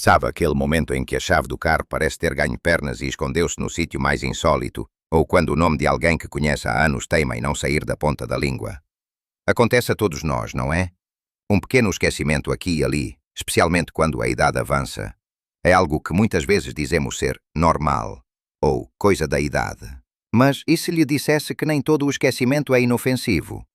Sabe aquele momento em que a chave do carro parece ter ganho pernas e escondeu-se no sítio mais insólito, ou quando o nome de alguém que conhece há anos teima em não sair da ponta da língua? Acontece a todos nós, não é? Um pequeno esquecimento aqui e ali, especialmente quando a idade avança, é algo que muitas vezes dizemos ser normal, ou coisa da idade. Mas e se lhe dissesse que nem todo o esquecimento é inofensivo?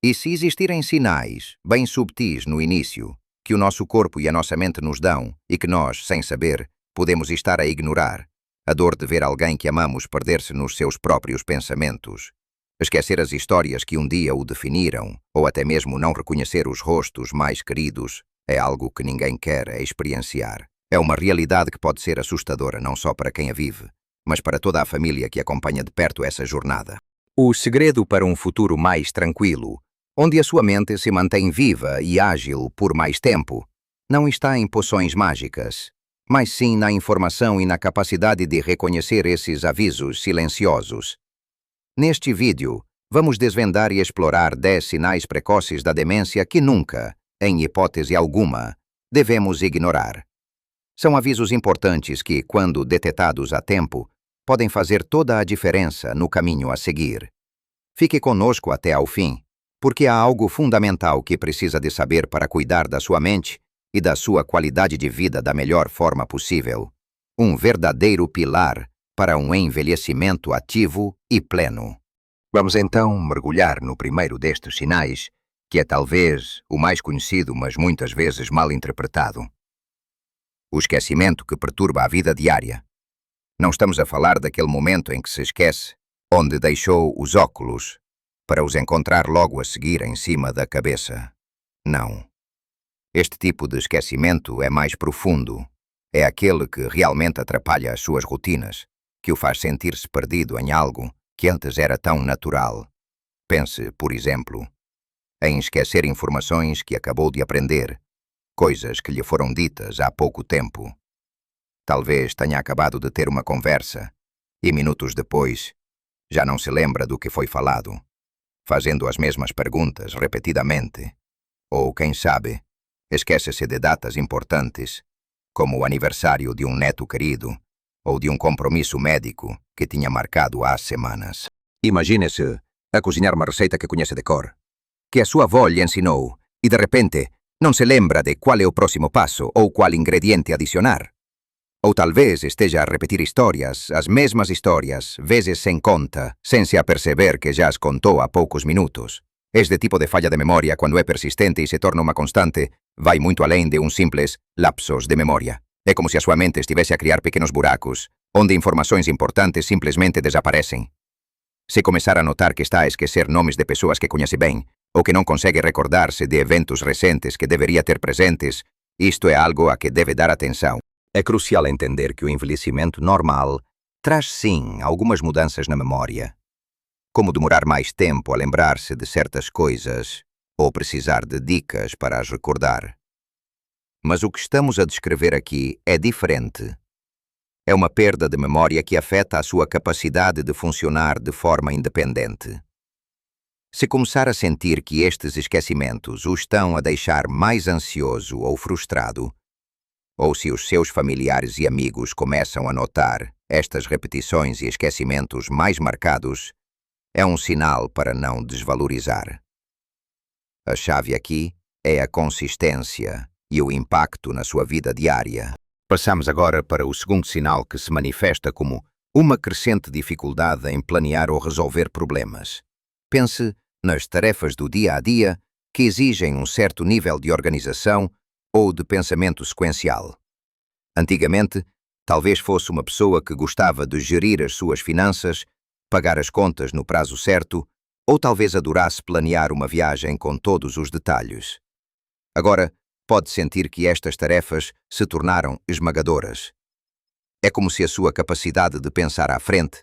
E se existirem sinais, bem subtis no início, que o nosso corpo e a nossa mente nos dão e que nós, sem saber, podemos estar a ignorar? A dor de ver alguém que amamos perder-se nos seus próprios pensamentos, esquecer as histórias que um dia o definiram, ou até mesmo não reconhecer os rostos mais queridos, é algo que ninguém quer experienciar. É uma realidade que pode ser assustadora não só para quem a vive, mas para toda a família que acompanha de perto essa jornada. O segredo para um futuro mais tranquilo, onde a sua mente se mantém viva e ágil por mais tempo, não está em poções mágicas, mas sim na informação e na capacidade de reconhecer esses avisos silenciosos. Neste vídeo, vamos desvendar e explorar 10 sinais precoces da demência que nunca, em hipótese alguma, devemos ignorar. São avisos importantes que, quando detetados a tempo, podem fazer toda a diferença no caminho a seguir. Fique conosco até ao fim, porque há algo fundamental que precisa de saber para cuidar da sua mente e da sua qualidade de vida da melhor forma possível. Um verdadeiro pilar para um envelhecimento ativo e pleno. Vamos então mergulhar no primeiro destes sinais, que é talvez o mais conhecido, mas muitas vezes mal interpretado. O esquecimento que perturba a vida diária. Não estamos a falar daquele momento em que se esquece onde deixou os óculos para os encontrar logo a seguir em cima da cabeça. Não. Este tipo de esquecimento é mais profundo. É aquele que realmente atrapalha as suas rotinas, que o faz sentir-se perdido em algo que antes era tão natural. Pense, por exemplo, em esquecer informações que acabou de aprender, coisas que lhe foram ditas há pouco tempo. Talvez tenha acabado de ter uma conversa e minutos depois já não se lembra do que foi falado, fazendo as mesmas perguntas repetidamente. Ou, quem sabe, esquece-se de datas importantes, como o aniversário de um neto querido ou de um compromisso médico que tinha marcado há semanas. Imagine-se a cozinhar uma receita que conhece de cor, que a sua avó lhe ensinou, e de repente não se lembra de qual é o próximo passo ou qual ingrediente adicionar. Ou talvez esteja a repetir histórias, as mesmas histórias, vezes sem conta, sem se aperceber que já as contou há poucos minutos. Este tipo de falha de memória, quando é persistente e se torna uma constante, vai muito além de um simples lapsos de memória. É como se a sua mente estivesse a criar pequenos buracos, onde informações importantes simplesmente desaparecem. Se começar a notar que está a esquecer nomes de pessoas que conhece bem, ou que não consegue recordar-se de eventos recentes que deveria ter presentes, isto é algo a que deve dar atenção. É crucial entender que o envelhecimento normal traz sim algumas mudanças na memória, como demorar mais tempo a lembrar-se de certas coisas ou precisar de dicas para as recordar. Mas o que estamos a descrever aqui é diferente. É uma perda de memória que afeta a sua capacidade de funcionar de forma independente. Se começar a sentir que estes esquecimentos o estão a deixar mais ansioso ou frustrado, ou se os seus familiares e amigos começam a notar estas repetições e esquecimentos mais marcados, é um sinal para não desvalorizar. A chave aqui é a consistência e o impacto na sua vida diária. Passamos agora para o segundo sinal que se manifesta como uma crescente dificuldade em planear ou resolver problemas. Pense nas tarefas do dia a dia que exigem um certo nível de organização ou de pensamento sequencial. Antigamente, talvez fosse uma pessoa que gostava de gerir as suas finanças, pagar as contas no prazo certo, ou talvez adorasse planear uma viagem com todos os detalhes. Agora, pode sentir que estas tarefas se tornaram esmagadoras. É como se a sua capacidade de pensar à frente,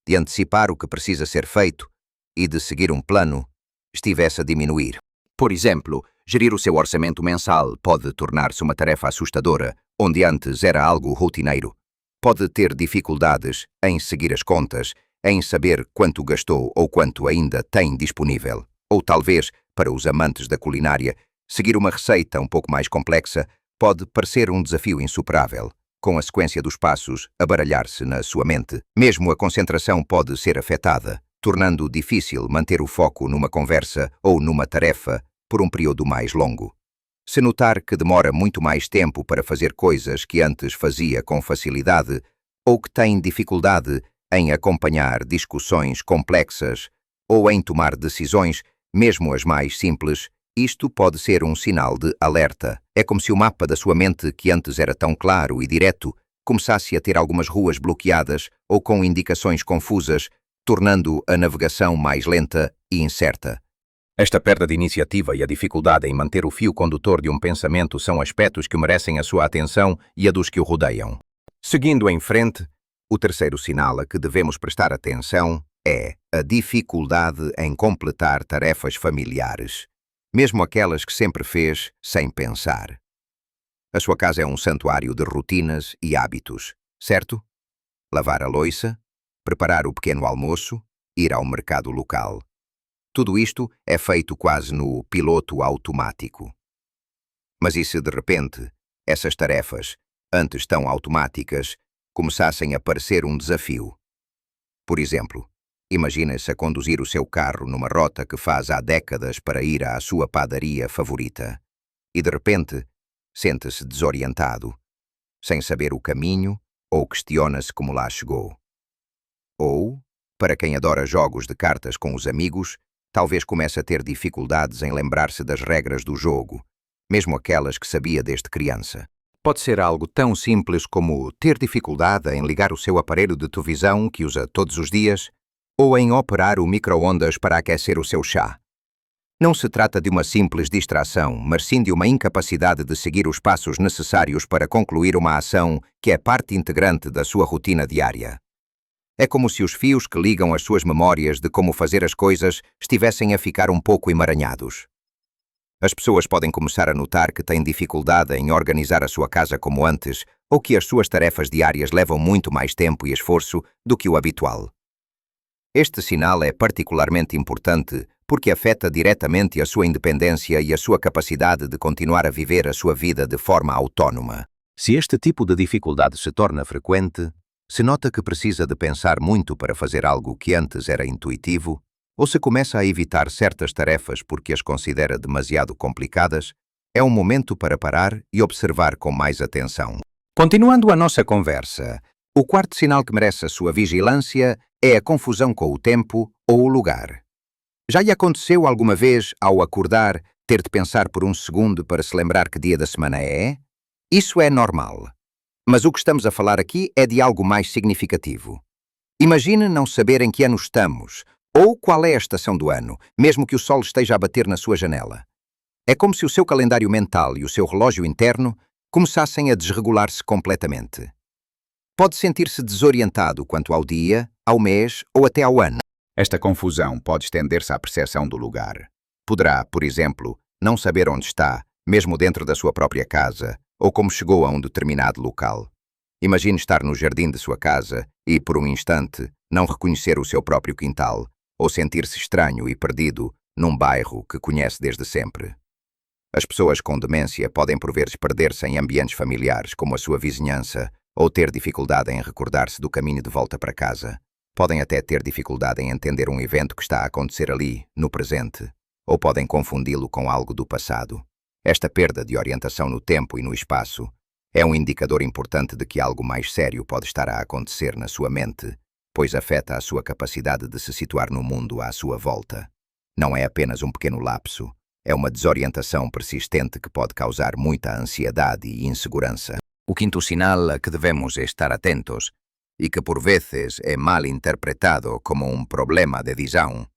de antecipar o que precisa ser feito e de seguir um plano, estivesse a diminuir. Por exemplo, gerir o seu orçamento mensal pode tornar-se uma tarefa assustadora, onde antes era algo rotineiro. Pode ter dificuldades em seguir as contas, em saber quanto gastou ou quanto ainda tem disponível. Ou talvez, para os amantes da culinária, seguir uma receita um pouco mais complexa pode parecer um desafio insuperável, com a sequência dos passos a baralhar-se na sua mente. Mesmo a concentração pode ser afetada, tornando difícil manter o foco numa conversa ou numa tarefa por um período mais longo. Se notar que demora muito mais tempo para fazer coisas que antes fazia com facilidade, ou que tem dificuldade em acompanhar discussões complexas ou em tomar decisões, mesmo as mais simples, isto pode ser um sinal de alerta. É como se o mapa da sua mente, que antes era tão claro e direto, começasse a ter algumas ruas bloqueadas ou com indicações confusas, tornando a navegação mais lenta e incerta. Esta perda de iniciativa e a dificuldade em manter o fio condutor de um pensamento são aspectos que merecem a sua atenção e a dos que o rodeiam. Seguindo em frente, o terceiro sinal a que devemos prestar atenção é a dificuldade em completar tarefas familiares, mesmo aquelas que sempre fez sem pensar. A sua casa é um santuário de rotinas e hábitos, certo? Lavar a louça, preparar o pequeno almoço, ir ao mercado local. Tudo isto é feito quase no piloto automático. Mas e se de repente essas tarefas, antes tão automáticas, começassem a parecer um desafio? Por exemplo, imagine-se a conduzir o seu carro numa rota que faz há décadas para ir à sua padaria favorita e de repente sente-se desorientado, sem saber o caminho ou questiona-se como lá chegou. Ou, para quem adora jogos de cartas com os amigos, talvez comece a ter dificuldades em lembrar-se das regras do jogo, mesmo aquelas que sabia desde criança. Pode ser algo tão simples como ter dificuldade em ligar o seu aparelho de televisão que usa todos os dias ou em operar o micro-ondas para aquecer o seu chá. Não se trata de uma simples distração, mas sim de uma incapacidade de seguir os passos necessários para concluir uma ação que é parte integrante da sua rotina diária. É como se os fios que ligam as suas memórias de como fazer as coisas estivessem a ficar um pouco emaranhados. As pessoas podem começar a notar que têm dificuldade em organizar a sua casa como antes, ou que as suas tarefas diárias levam muito mais tempo e esforço do que o habitual. Este sinal é particularmente importante porque afeta diretamente a sua independência e a sua capacidade de continuar a viver a sua vida de forma autónoma. Se este tipo de dificuldade se torna frequente, se nota que precisa de pensar muito para fazer algo que antes era intuitivo, ou se começa a evitar certas tarefas porque as considera demasiado complicadas, é um momento para parar e observar com mais atenção. Continuando a nossa conversa, o quarto sinal que merece a sua vigilância é a confusão com o tempo ou o lugar. Já lhe aconteceu alguma vez, ao acordar, ter de pensar por um segundo para se lembrar que dia da semana é? Isso é normal. Mas o que estamos a falar aqui é de algo mais significativo. Imagine não saber em que ano estamos, ou qual é a estação do ano, mesmo que o sol esteja a bater na sua janela. É como se o seu calendário mental e o seu relógio interno começassem a desregular-se completamente. Pode sentir-se desorientado quanto ao dia, ao mês ou até ao ano. Esta confusão pode estender-se à percepção do lugar. Poderá, por exemplo, não saber onde está, mesmo dentro da sua própria casa, ou como chegou a um determinado local. Imagine estar no jardim de sua casa e, por um instante, não reconhecer o seu próprio quintal, ou sentir-se estranho e perdido num bairro que conhece desde sempre. As pessoas com demência podem por vezes perder-se em ambientes familiares, como a sua vizinhança, ou ter dificuldade em recordar-se do caminho de volta para casa. Podem até ter dificuldade em entender um evento que está a acontecer ali, no presente, ou podem confundi-lo com algo do passado. Esta perda de orientação no tempo e no espaço é um indicador importante de que algo mais sério pode estar a acontecer na sua mente, pois afeta a sua capacidade de se situar no mundo à sua volta. Não é apenas um pequeno lapso, é uma desorientação persistente que pode causar muita ansiedade e insegurança. O quinto sinal a que devemos estar atentos, e que por vezes é mal interpretado como um problema de visão,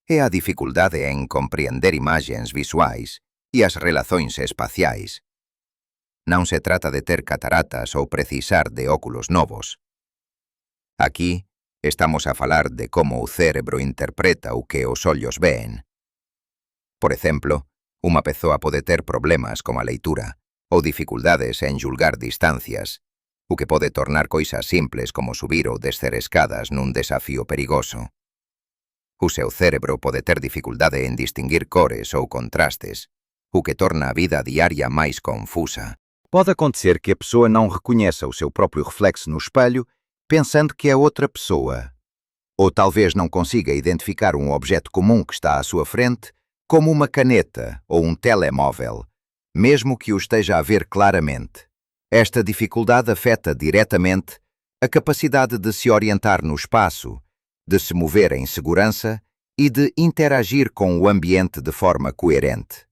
é a dificuldade em compreender imagens visuais e as relações espaciais. Não se trata de ter cataratas ou precisar de óculos novos. Aqui estamos a falar de como o cérebro interpreta o que os olhos veem. Por exemplo, uma pessoa pode ter problemas com a leitura ou dificuldades en julgar distancias, o que pode tornar coisas simples como subir ou descer escadas nun desafío perigoso. O seu cérebro pode ter dificuldade en distinguir cores ou contrastes, o que torna a vida diária mais confusa. Pode acontecer que a pessoa não reconheça o seu próprio reflexo no espelho, pensando que é outra pessoa. Ou talvez não consiga identificar um objeto comum que está à sua frente, como uma caneta ou um telemóvel, mesmo que o esteja a ver claramente. Esta dificuldade afeta diretamente a capacidade de se orientar no espaço, de se mover em segurança e de interagir com o ambiente de forma coerente.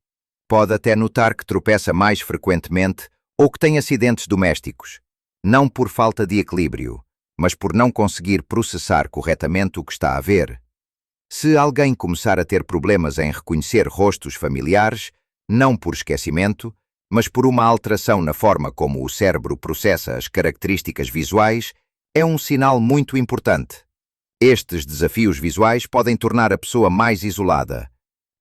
Pode até notar que tropeça mais frequentemente ou que tem acidentes domésticos, não por falta de equilíbrio, mas por não conseguir processar corretamente o que está a ver. Se alguém começar a ter problemas em reconhecer rostos familiares, não por esquecimento, mas por uma alteração na forma como o cérebro processa as características visuais, é um sinal muito importante. Estes desafios visuais podem tornar a pessoa mais isolada,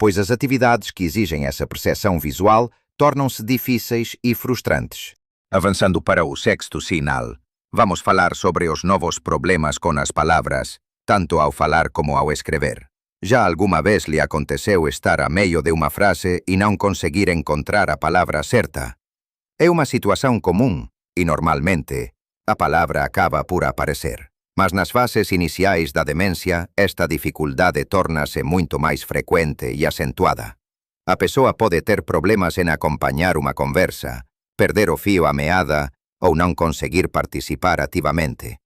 pois as atividades que exigem essa percepção visual tornam-se difíceis e frustrantes. Avançando para o sexto sinal, vamos falar sobre os novos problemas com as palavras, tanto ao falar como ao escrever. Já alguma vez lhe aconteceu estar a meio de uma frase e não conseguir encontrar a palavra certa? É uma situação comum e, normalmente, a palavra acaba por aparecer. Mas nas fases iniciais da demência, esta dificuldade torna-se muito mais frequente e acentuada. A pessoa pode ter problemas em acompanhar uma conversa, perder o fio à meada ou não conseguir participar ativamente.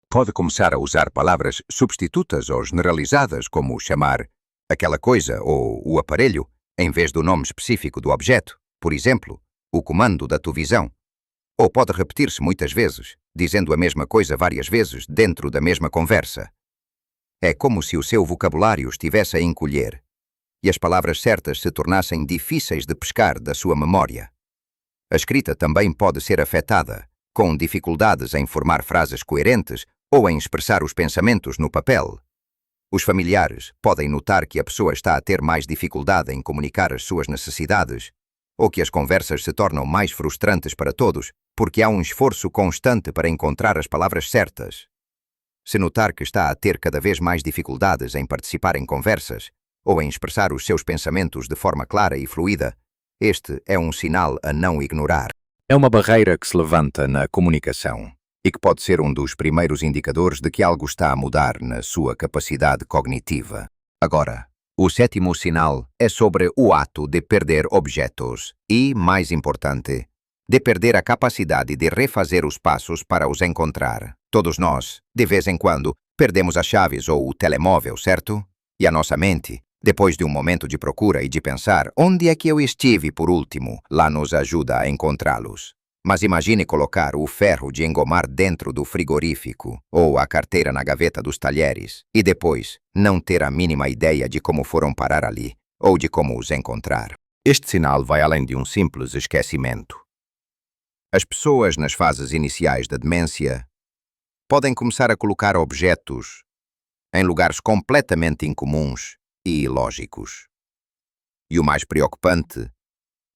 Pode começar a usar palavras substitutas ou generalizadas, como chamar aquela coisa ou o aparelho, em vez do nome específico do objeto, por exemplo, o comando da televisão. Ou pode repetir-se muitas vezes, dizendo a mesma coisa várias vezes dentro da mesma conversa. É como se o seu vocabulário estivesse a encolher e as palavras certas se tornassem difíceis de pescar da sua memória. A escrita também pode ser afetada, com dificuldades em formar frases coerentes ou em expressar os pensamentos no papel. Os familiares podem notar que a pessoa está a ter mais dificuldade em comunicar as suas necessidades, ou que as conversas se tornam mais frustrantes para todos, porque há um esforço constante para encontrar as palavras certas. Se notar que está a ter cada vez mais dificuldades em participar em conversas, ou em expressar os seus pensamentos de forma clara e fluida, este é um sinal a não ignorar. É uma barreira que se levanta na comunicação e que pode ser um dos primeiros indicadores de que algo está a mudar na sua capacidade cognitiva. Agora, o sétimo sinal é sobre o ato de perder objetos e, mais importante, de perder a capacidade de refazer os passos para os encontrar. Todos nós, de vez em quando, perdemos as chaves ou o telemóvel, certo? E a nossa mente, depois de um momento de procura e de pensar onde é que eu estive por último, lá nos ajuda a encontrá-los. Mas imagine colocar o ferro de engomar dentro do frigorífico ou a carteira na gaveta dos talheres e depois não ter a mínima ideia de como foram parar ali ou de como os encontrar. Este sinal vai além de um simples esquecimento. As pessoas nas fases iniciais da demência podem começar a colocar objetos em lugares completamente incomuns e ilógicos. E o mais preocupante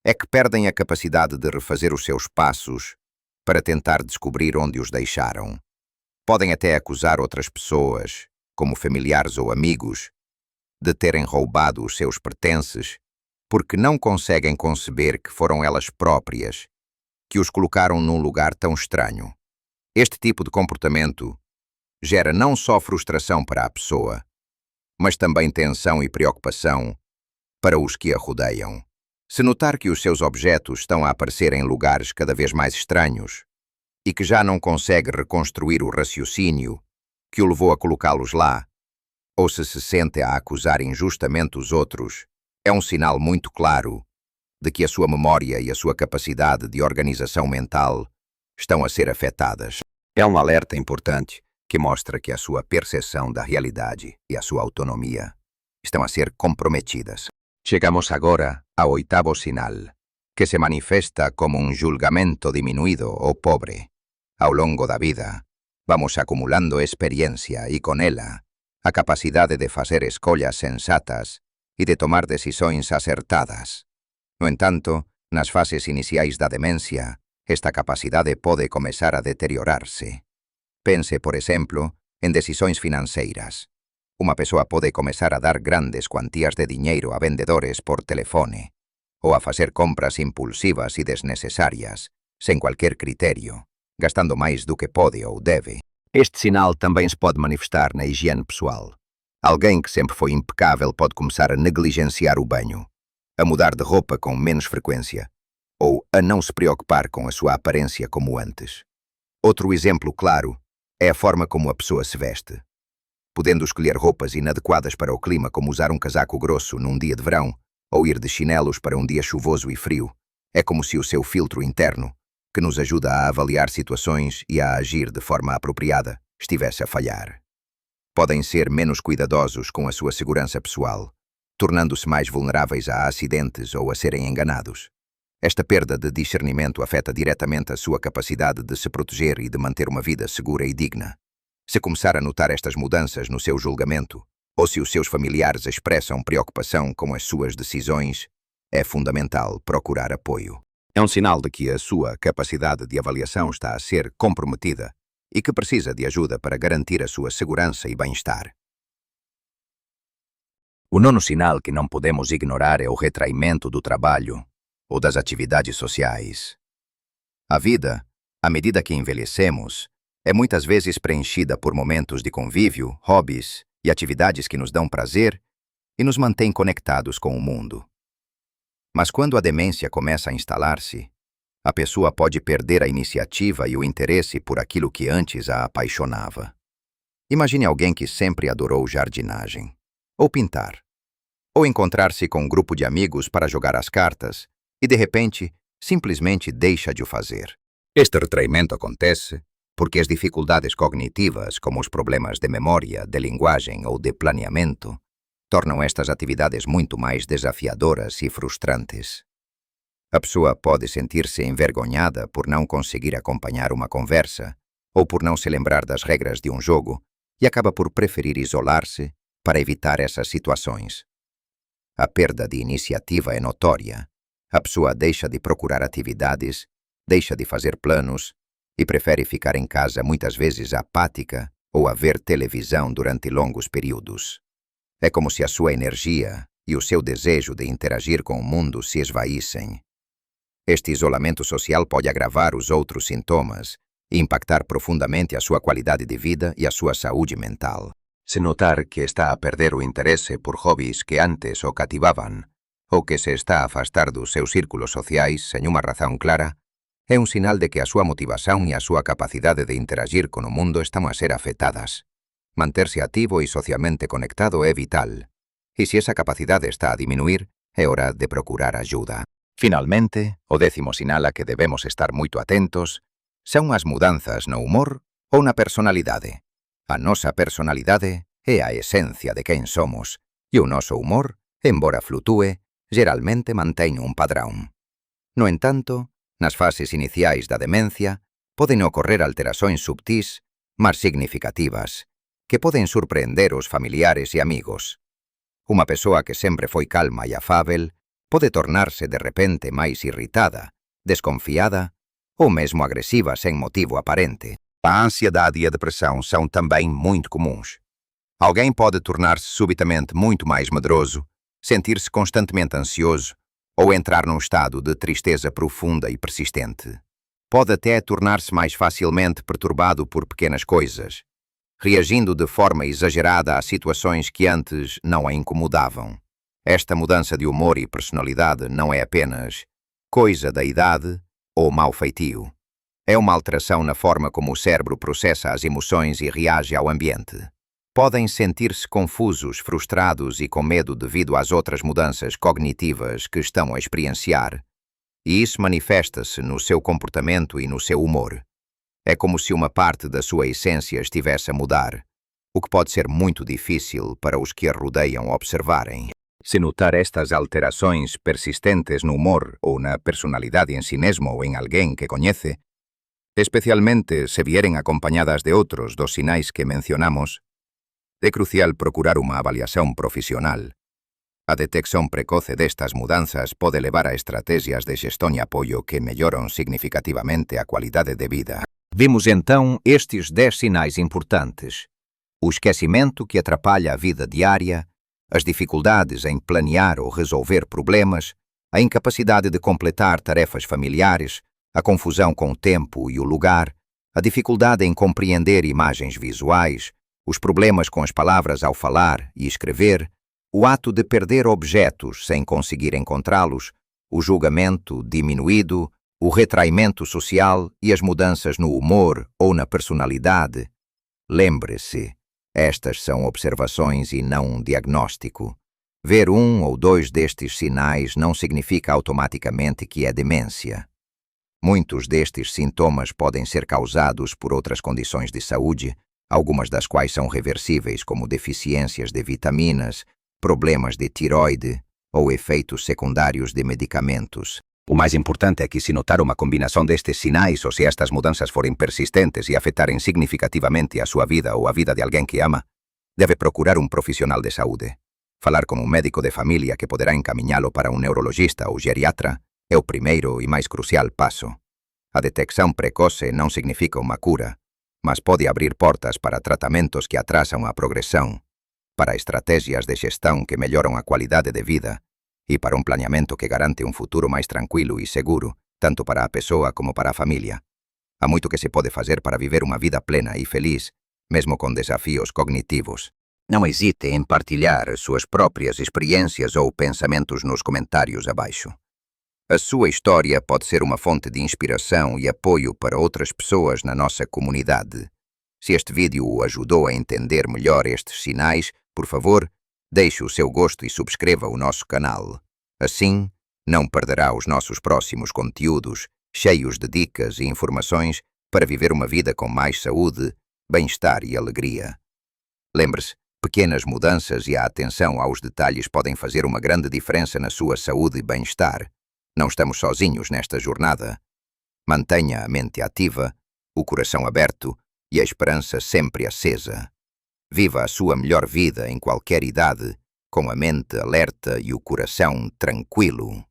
é que perdem a capacidade de refazer os seus passos para tentar descobrir onde os deixaram. Podem até acusar outras pessoas, como familiares ou amigos, de terem roubado os seus pertences, porque não conseguem conceber que foram elas próprias que os colocaram num lugar tão estranho. Este tipo de comportamento gera não só frustração para a pessoa, mas também tensão e preocupação para os que a rodeiam. Se notar que os seus objetos estão a aparecer em lugares cada vez mais estranhos e que já não consegue reconstruir o raciocínio que o levou a colocá-los lá, ou se sente a acusar injustamente os outros, é um sinal muito claro de que a sua memória e a sua capacidade de organização mental estão a ser afetadas. É um alerta importante que mostra que a sua percepção da realidade e a sua autonomia estão a ser comprometidas. Chegamos agora ao oitavo sinal, que se manifesta como um julgamento diminuído ou pobre. Ao longo da vida, vamos acumulando experiência e, com ela, a capacidade de fazer escolhas sensatas e de tomar decisões acertadas. No entanto, nas fases iniciais da demência, esta capacidade pode começar a deteriorar-se. Pense, por exemplo, em decisões financeiras. Uma pessoa pode começar a dar grandes quantias de dinheiro a vendedores por telefone, ou a fazer compras impulsivas e desnecessárias, sem qualquer critério, gastando mais do que pode ou deve. Este sinal também se pode manifestar na higiene pessoal. Alguém que sempre foi impecável pode começar a negligenciar o banho, a mudar de roupa com menos frequência, ou a não se preocupar com a sua aparência como antes. Outro exemplo claro é a forma como a pessoa se veste. Podendo escolher roupas inadequadas para o clima, como usar um casaco grosso num dia de verão, ou ir de chinelos para um dia chuvoso e frio, é como se o seu filtro interno, que nos ajuda a avaliar situações e a agir de forma apropriada, estivesse a falhar. Podem ser menos cuidadosos com a sua segurança pessoal, tornando-se mais vulneráveis a acidentes ou a serem enganados. Esta perda de discernimento afeta diretamente a sua capacidade de se proteger e de manter uma vida segura e digna. Se começar a notar estas mudanças no seu julgamento, ou se os seus familiares expressam preocupação com as suas decisões, é fundamental procurar apoio. É um sinal de que a sua capacidade de avaliação está a ser comprometida e que precisa de ajuda para garantir a sua segurança e bem-estar. O nono sinal que não podemos ignorar é o retraimento do trabalho ou das atividades sociais. A vida, à medida que envelhecemos, é muitas vezes preenchida por momentos de convívio, hobbies e atividades que nos dão prazer e nos mantêm conectados com o mundo. Mas quando a demência começa a instalar-se, a pessoa pode perder a iniciativa e o interesse por aquilo que antes a apaixonava. Imagine alguém que sempre adorou jardinagem, ou pintar, ou encontrar-se com um grupo de amigos para jogar as cartas e, de repente, simplesmente deixa de o fazer. Este retraimento acontece porque as dificuldades cognitivas, como os problemas de memória, de linguagem ou de planeamento, tornam estas atividades muito mais desafiadoras e frustrantes. A pessoa pode sentir-se envergonhada por não conseguir acompanhar uma conversa ou por não se lembrar das regras de um jogo e acaba por preferir isolar-se para evitar essas situações. A perda de iniciativa é notória. A pessoa deixa de procurar atividades, deixa de fazer planos e prefere ficar em casa, muitas vezes apática, ou a ver televisão durante longos períodos. É como se a sua energia e o seu desejo de interagir com o mundo se esvaíssem. Este isolamento social pode agravar os outros sintomas e impactar profundamente a sua qualidade de vida e a sua saúde mental. Se notar que está a perder o interesse por hobbies que antes o cativavam, ou que se está a afastar dos seus círculos sociais sem uma razão clara, é um sinal de que a sua motivação e a sua capacidade de interagir com o mundo estão a ser afetadas. Manter-se ativo e socialmente conectado é vital, e se essa capacidade está a diminuir, é hora de procurar ajuda. Finalmente, o 10º sinal a que debemos estar muito atentos são as mudanças no humor ou na personalidade. A nosa personalidade é a esencia de quen somos, e o noso humor, embora flutúe, geralmente mantén un padrón. No entanto, nas fases iniciais da demencia, poden ocorrer alterações subtis, mas significativas, que poden surpreender os familiares e amigos. Uma pessoa que sempre foi calma e afável pode tornar-se de repente mais irritada, desconfiada ou mesmo agressiva sem motivo aparente. A ansiedade e a depressão são também muito comuns. Alguém pode tornar-se subitamente muito mais medroso, sentir-se constantemente ansioso ou entrar num estado de tristeza profunda e persistente. Pode até tornar-se mais facilmente perturbado por pequenas coisas, reagindo de forma exagerada a situações que antes não a incomodavam. Esta mudança de humor e personalidade não é apenas coisa da idade ou mau feitio. É uma alteração na forma como o cérebro processa as emoções e reage ao ambiente. Podem sentir-se confusos, frustrados e com medo devido às outras mudanças cognitivas que estão a experienciar, e isso manifesta-se no seu comportamento e no seu humor. É como se uma parte da sua essência estivesse a mudar, o que pode ser muito difícil para os que a rodeiam observarem. Se notar estas alterações persistentes no humor ou na personalidade em si mesmo ou em alguém que conhece, especialmente se vierem acompanhadas de outros dos sinais que mencionamos, é crucial procurar uma avaliação profissional. A detecção precoce destas mudanças pode levar a estratégias de gestão e apoio que melhoram significativamente a qualidade de vida. Vimos então estes 10 sinais importantes: o esquecimento que atrapalha a vida diária, as dificuldades em planear ou resolver problemas, a incapacidade de completar tarefas familiares, a confusão com o tempo e o lugar, a dificuldade em compreender imagens visuais, os problemas com as palavras ao falar e escrever, o ato de perder objetos sem conseguir encontrá-los, o julgamento diminuído, o retraimento social e as mudanças no humor ou na personalidade. Lembre-se, estas são observações e não um diagnóstico. Ver um ou dois destes sinais não significa automaticamente que é demência. Muitos destes sintomas podem ser causados por outras condições de saúde, algumas das quais são reversíveis, como deficiências de vitaminas, problemas de tiroide ou efeitos secundários de medicamentos. O mais importante é que, se notar uma combinação destes sinais ou se estas mudanças forem persistentes e afetarem significativamente a sua vida ou a vida de alguém que ama, deve procurar um profissional de saúde. Falar com um médico de família que poderá encaminhá-lo para um neurologista ou geriatra é o primeiro e mais crucial passo. A detecção precoce não significa uma cura, mas pode abrir portas para tratamentos que atrasam a progressão, para estratégias de gestão que melhoram a qualidade de vida e para um planeamento que garante um futuro mais tranquilo e seguro, tanto para a pessoa como para a família. Há muito que se pode fazer para viver uma vida plena e feliz, mesmo com desafios cognitivos. Não hesite em partilhar suas próprias experiências ou pensamentos nos comentários abaixo. A sua história pode ser uma fonte de inspiração e apoio para outras pessoas na nossa comunidade. Se este vídeo o ajudou a entender melhor estes sinais, por favor, deixe o seu gosto e subscreva o nosso canal. Assim, não perderá os nossos próximos conteúdos, cheios de dicas e informações para viver uma vida com mais saúde, bem-estar e alegria. Lembre-se, pequenas mudanças e a atenção aos detalhes podem fazer uma grande diferença na sua saúde e bem-estar. Não estamos sozinhos nesta jornada. Mantenha a mente ativa, o coração aberto e a esperança sempre acesa. Viva a sua melhor vida em qualquer idade, com a mente alerta e o coração tranquilo.